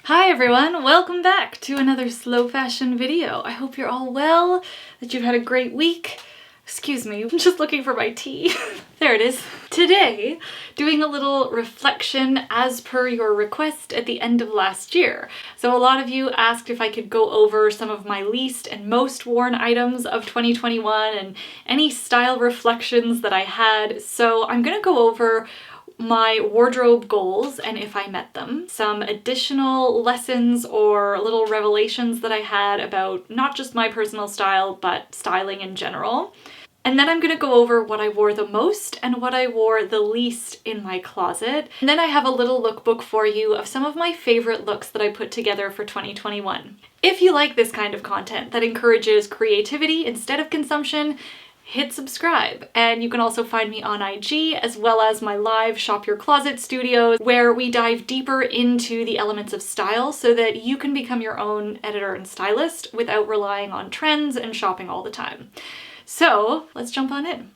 Hi everyone, welcome back to another slow fashion video. I hope you're all well, that you've had a great week. Excuse me, I'm just looking for my tea. There it is. Today, doing a little reflection as per your request at the end of last year. So a lot of you asked if I could go over some of my least and most worn items of 2021 and any style reflections that I had. So I'm gonna go over my wardrobe goals and if I met them, some additional lessons or little revelations that I had about not just my personal style, but styling in general. And then I'm gonna go over what I wore the most and what I wore the least in my closet. And then I have a little lookbook for you of some of my favorite looks that I put together for 2021. If you like this kind of content that encourages creativity instead of consumption, hit subscribe. And you can also find me on IG as well as my live Shop Your Closet studios where we dive deeper into the elements of style so that you can become your own editor and stylist without relying on trends and shopping all the time. So let's jump on in.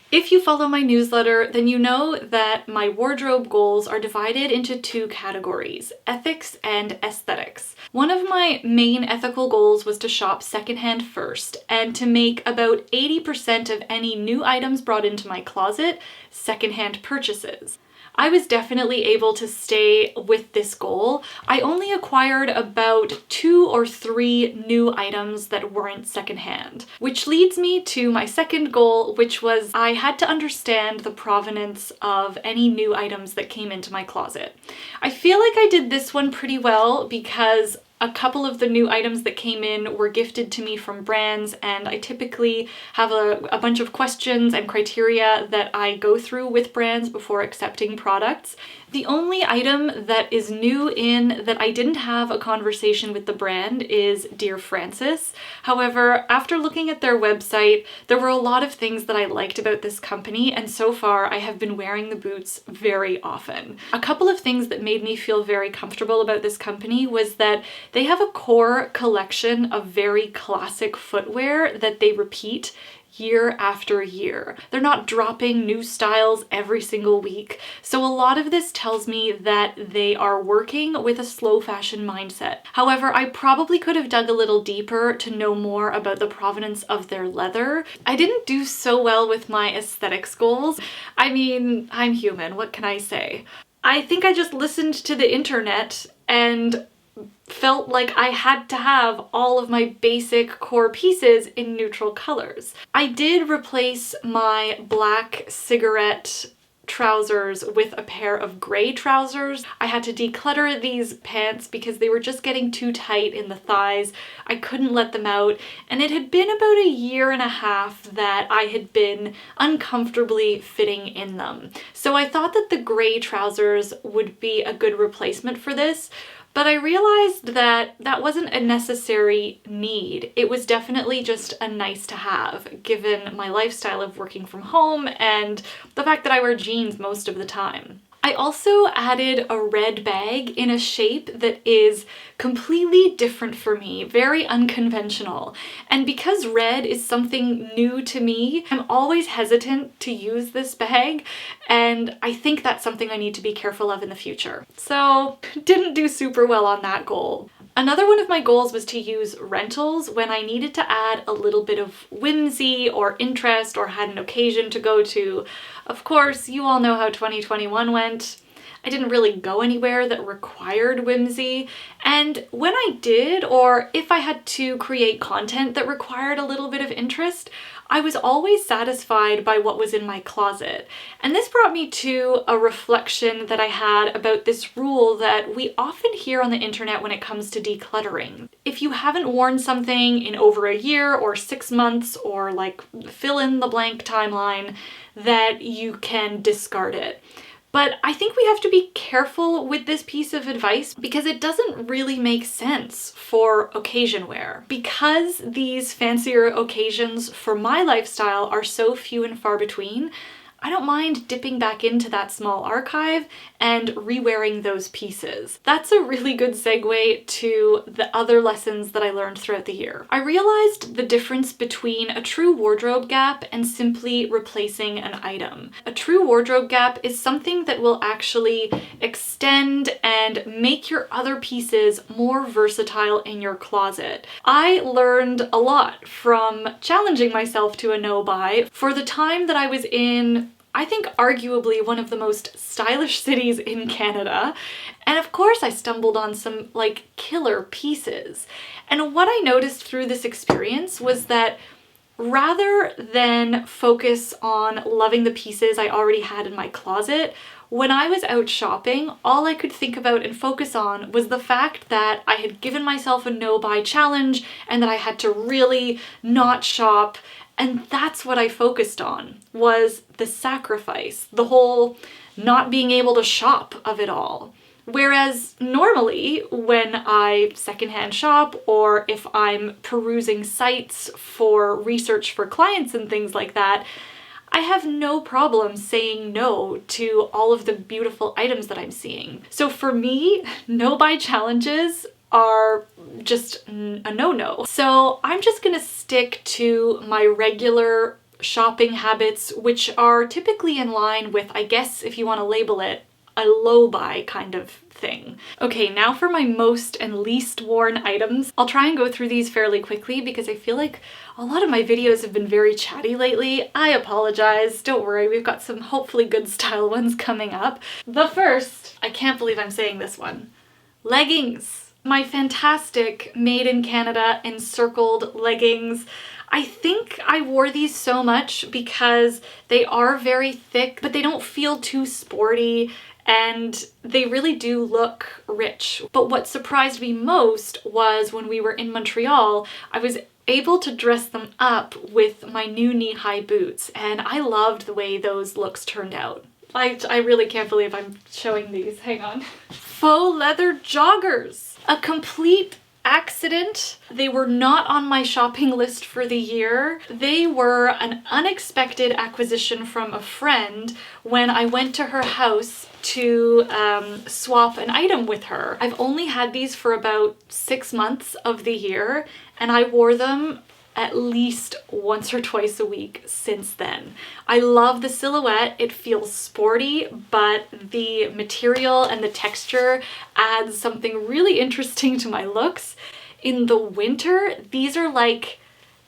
If you follow my newsletter, then you know that my wardrobe goals are divided into two categories, ethics and aesthetics. One of my main ethical goals was to shop secondhand first and to make about 80% of any new items brought into my closet secondhand purchases. I was definitely able to stay with this goal. I only acquired about 2 or 3 new items that weren't secondhand, which leads me to my second goal, which was I had to understand the provenance of any new items that came into my closet. I feel like I did this one pretty well because a couple of the new items that came in were gifted to me from brands, and I typically have a bunch of questions and criteria that I go through with brands before accepting products. The only item that is new in that I didn't have a conversation with the brand is Dear Francis. However, after looking at their website, there were a lot of things that I liked about this company, and so far I have been wearing the boots very often. A couple of things that made me feel very comfortable about this company was that they have a core collection of very classic footwear that they repeat year after year. They're not dropping new styles every single week. So a lot of this tells me that they are working with a slow fashion mindset. However, I probably could have dug a little deeper to know more about the provenance of their leather. I didn't do so well with my aesthetics goals. I mean, I'm human, what can I say? I think I just listened to the internet and felt like I had to have all of my basic core pieces in neutral colors. I did replace my black cigarette trousers with a pair of gray trousers. I had to declutter these pants because they were just getting too tight in the thighs. I couldn't let them out, and it had been about a year and a half that I had been uncomfortably fitting in them. So I thought that the gray trousers would be a good replacement for this. But I realized that that wasn't a necessary need. It was definitely just a nice to have, given my lifestyle of working from home and the fact that I wear jeans most of the time. I also added a red bag in a shape that is completely different for me, very unconventional. And because red is something new to me, I'm always hesitant to use this bag, and I think that's something I need to be careful of in the future. So, didn't do super well on that goal. Another one of my goals was to use rentals when I needed to add a little bit of whimsy or interest or had an occasion to go to. Of course, you all know how 2021 went. I didn't really go anywhere that required whimsy, and when I did, or if I had to create content that required a little bit of interest, I was always satisfied by what was in my closet. And this brought me to a reflection that I had about this rule that we often hear on the internet when it comes to decluttering. If you haven't worn something in over a year or 6 months, or like fill in the blank timeline, that you can discard it. But I think we have to be careful with this piece of advice because it doesn't really make sense for occasion wear. Because these fancier occasions for my lifestyle are so few and far between, I don't mind dipping back into that small archive and re-wearing those pieces. That's a really good segue to the other lessons that I learned throughout the year. I realized the difference between a true wardrobe gap and simply replacing an item. A true wardrobe gap is something that will actually extend and make your other pieces more versatile in your closet. I learned a lot from challenging myself to a no-buy. For the time that I was in, I think arguably one of the most stylish cities in Canada. And of course I stumbled on some like killer pieces. And what I noticed through this experience was that rather than focus on loving the pieces I already had in my closet, when I was out shopping, all I could think about and focus on was the fact that I had given myself a no-buy challenge and that I had to really not shop. And that's what I focused on, was the sacrifice, the whole not being able to shop of it all. Whereas normally when I secondhand shop, or if I'm perusing sites for research for clients and things like that, I have no problem saying no to all of the beautiful items that I'm seeing. So for me, no-buy challenges are just a no-no. So I'm just gonna stick to my regular shopping habits, which are typically in line with, I guess if you want to label it, a low buy kind of thing. Okay, now for my most and least worn items. I'll try and go through these fairly quickly because I feel like a lot of my videos have been very chatty lately. I apologize, don't worry, we've got some hopefully good style ones coming up. The first, I can't believe I'm saying this one, leggings. My fantastic made in Canada encircled leggings. I think I wore these so much because they are very thick, but they don't feel too sporty and they really do look rich. But what surprised me most was when we were in Montreal, I was able to dress them up with my new knee-high boots, and I loved the way those looks turned out. I really can't believe I'm showing these. Hang on. Faux leather joggers. A complete accident. They were not on my shopping list for the year. They were an unexpected acquisition from a friend when I went to her house to swap an item with her. I've only had these for about 6 months of the year, and I wore them at least once or twice a week since then. I love the silhouette. It feels sporty, but the material and the texture adds something really interesting to my looks. In the winter, these are like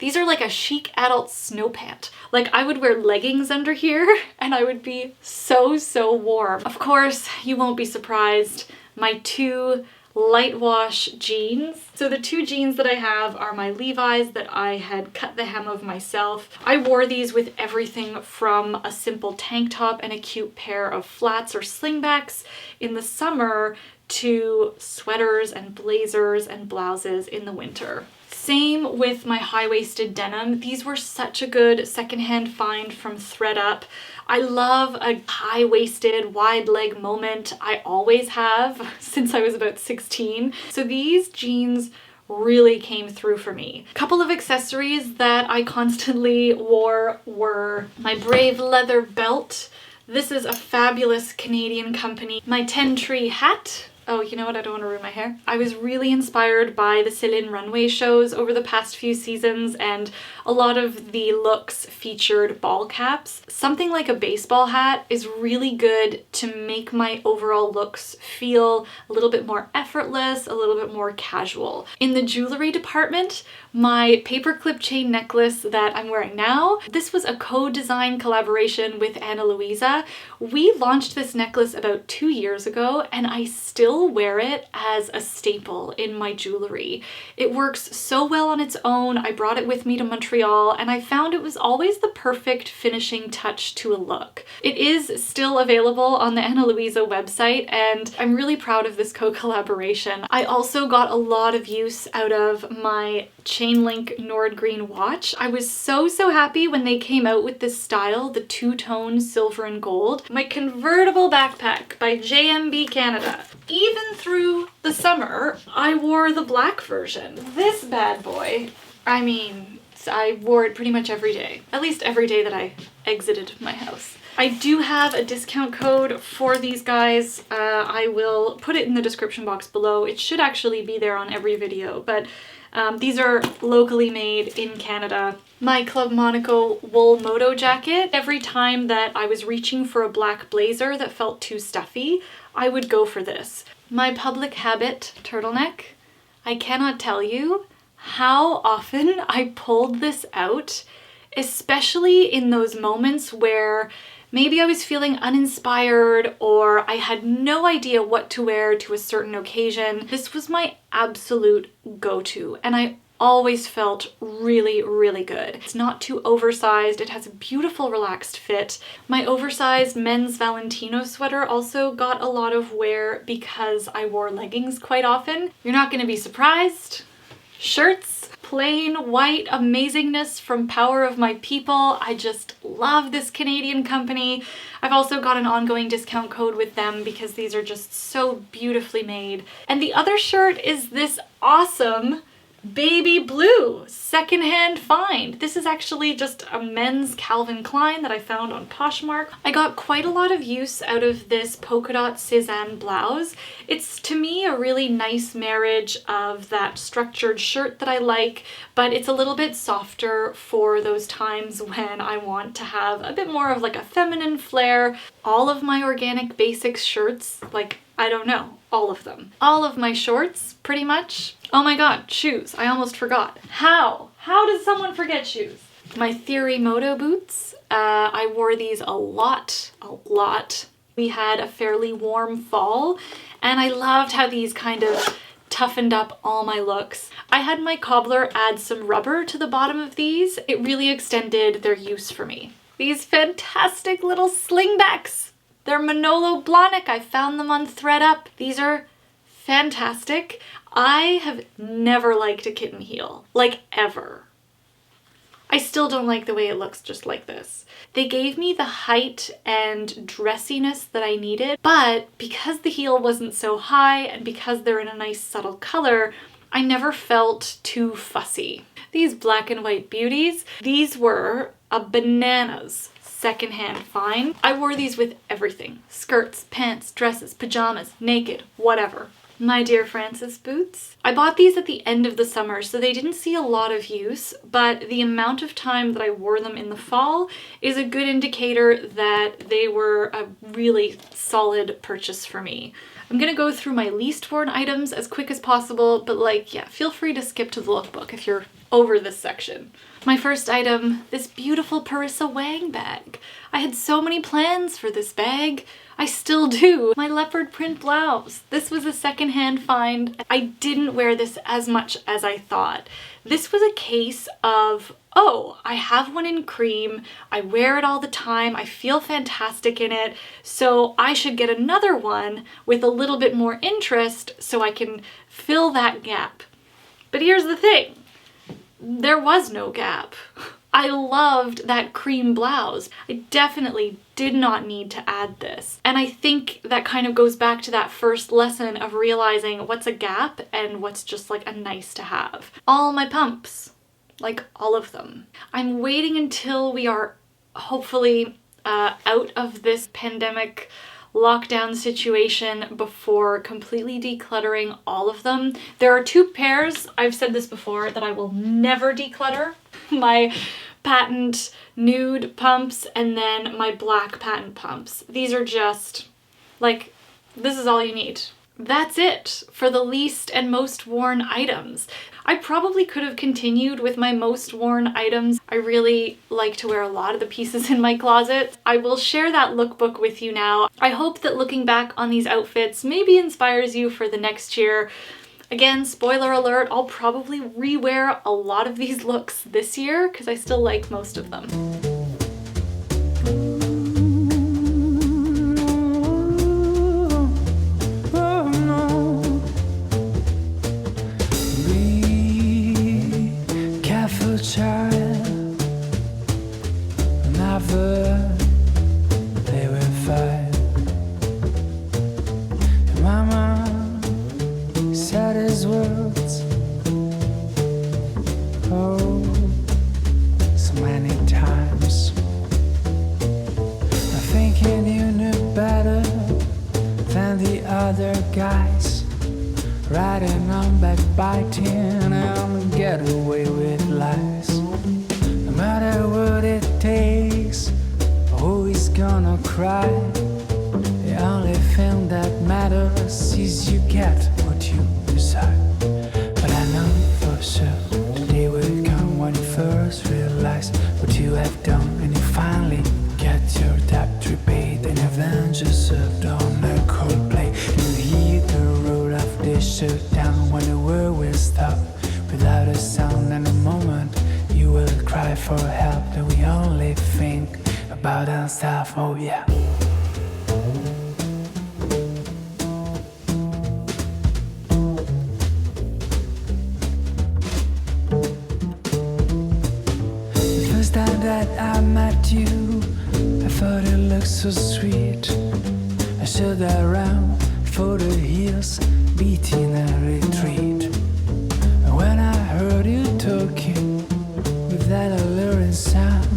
a chic adult snow pant. Like, I would wear leggings under here and I would be so warm. Of course, you won't be surprised, my two light wash jeans. So the two jeans that I have are my Levi's that I had cut the hem of myself. I wore these with everything from a simple tank top and a cute pair of flats or slingbacks in the summer to sweaters and blazers and blouses in the winter. Same with my high-waisted denim. These were such a good secondhand find from ThredUp. I love a high-waisted, wide leg moment. I always have since I was about 16. So these jeans really came through for me. A couple of accessories that I constantly wore were my Brave leather belt. This is a fabulous Canadian company. My 10 Tree hat. Oh, you know what? I don't want to ruin my hair. I was really inspired by the Celine runway shows over the past few seasons, and a lot of the looks featured ball caps. Something like a baseball hat is really good to make my overall looks feel a little bit more effortless, a little bit more casual. In the jewelry department, my paperclip chain necklace that I'm wearing now, this was a co-design collaboration with Luisa. We launched this necklace about 2 years ago, and I still wear it as a staple in my jewelry. It works so well on its own. I brought it with me to Montreal, and I found it was always the perfect finishing touch to a look. It is still available on the Ana Luisa website, and I'm really proud of this co-collaboration. I also got a lot of use out of my chain link Nord Green watch. I was so happy when they came out with this style, the two-tone silver and gold. My Convertible Backpack by JMB Canada. Even through the summer, I wore the black version. This bad boy, I mean, I wore it pretty much every day. At least every day that I exited my house. I do have a discount code for these guys. I will put it in the description box below. It should actually be there on every video, but these are locally made in Canada. My Club Monaco wool Moto jacket, every time that I was reaching for a black blazer that felt too stuffy, I would go for this. My Public Habit turtleneck, I cannot tell you how often I pulled this out, especially in those moments where maybe I was feeling uninspired or I had no idea what to wear to a certain occasion. This was my absolute go-to, and I always felt really, really good. It's not too oversized. It has a beautiful relaxed fit. My oversized men's Valentino sweater also got a lot of wear because I wore leggings quite often. You're not going to be surprised. Shirts, plain white amazingness from Power of My People. I just love this Canadian company. I've also got an ongoing discount code with them because these are just so beautifully made. And the other shirt is this awesome baby blue secondhand find. This is actually just a men's Calvin Klein that I found on Poshmark. I got quite a lot of use out of this polka dot Cezanne blouse. It's to me a really nice marriage of that structured shirt that I like, but it's a little bit softer for those times when I want to have a bit more of like a feminine flair. All of my organic basics shirts, like, I don't know, all of them. All of my shorts, pretty much. Oh my god, shoes. I almost forgot. How? How does someone forget shoes? My Theory Moto boots. I wore these a lot. We had a fairly warm fall, and I loved how these kind of toughened up all my looks. I had my cobbler add some rubber to the bottom of these. It really extended their use for me. These fantastic little Slingbacks. They're Manolo Blahnik. I found them on ThreadUp. These are fantastic. I have never liked a kitten heel, like ever. I still don't like the way it looks just like this. They gave me the height and dressiness that I needed, but because the heel wasn't so high and because they're in a nice subtle color, I never felt too fussy. These black and white beauties, these were a bananas secondhand find. I wore these with everything. Skirts, pants, dresses, pajamas, naked, whatever. My Dear Francis boots. I bought these at the end of the summer, so they didn't see a lot of use, but the amount of time that I wore them in the fall is a good indicator that they were a really solid purchase for me. I'm gonna go through my least worn items as quick as possible, but like, yeah, feel free to skip to the lookbook if you're over this section. My first item, this beautiful Parissa Wang bag. I had so many plans for this bag. I still do. My leopard print blouse. This was a secondhand find. I didn't wear this as much as I thought. This was a case of, oh, I have one in cream. I wear it all the time. I feel fantastic in it. So I should get another one with a little bit more interest so I can fill that gap. But here's the thing. There was no gap. I loved that cream blouse. I definitely did not need to add this. And I think that kind of goes back to that first lesson of realizing what's a gap and what's just like a nice to have. All my pumps, like all of them. I'm waiting until we are hopefully out of this pandemic lockdown situation before completely decluttering all of them. There are two pairs, I've said this before, that I will never declutter. My patent nude pumps and then my black patent pumps. These are just like, this is all you need. That's it for the least and most worn items. I probably could have continued with my most worn items. I really like to wear a lot of the pieces in my closet. I will share that lookbook with you now. I hope that looking back on these outfits maybe inspires you for the next year. Again, spoiler alert, I'll probably rewear a lot of these looks this year because I still like most of them. come back biting and get away with lies. No matter what it takes, always gonna cry. The only thing that matters is you get what you decide. But I know for sure the day will come when you first realize what you have done, and you finally get your debt repaid, and avenge yourself on a cold plate. You hear the roar of the shutdown when the world will stop without a sound, and the moment you will cry for help, and we only think about ourselves. Oh yeah. The first time that I met you, I thought it looked so sweet. I stood around for the hills, beating a retreat. And when I heard you talking with that alluring sound,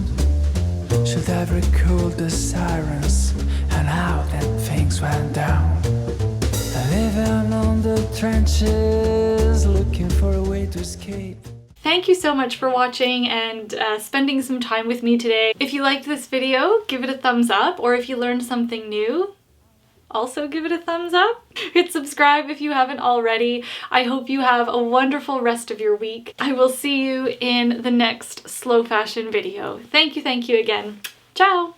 should have recalled the sirens and how then things went down. Living on the trenches, looking for a way to escape. Thank you so much for watching and spending some time with me today. If you liked this video, give it a thumbs up, or if you learned something new, also give it a thumbs up. Hit subscribe if you haven't already. I hope you have a wonderful rest of your week. I will see you in the next slow fashion video. Thank you again. Ciao!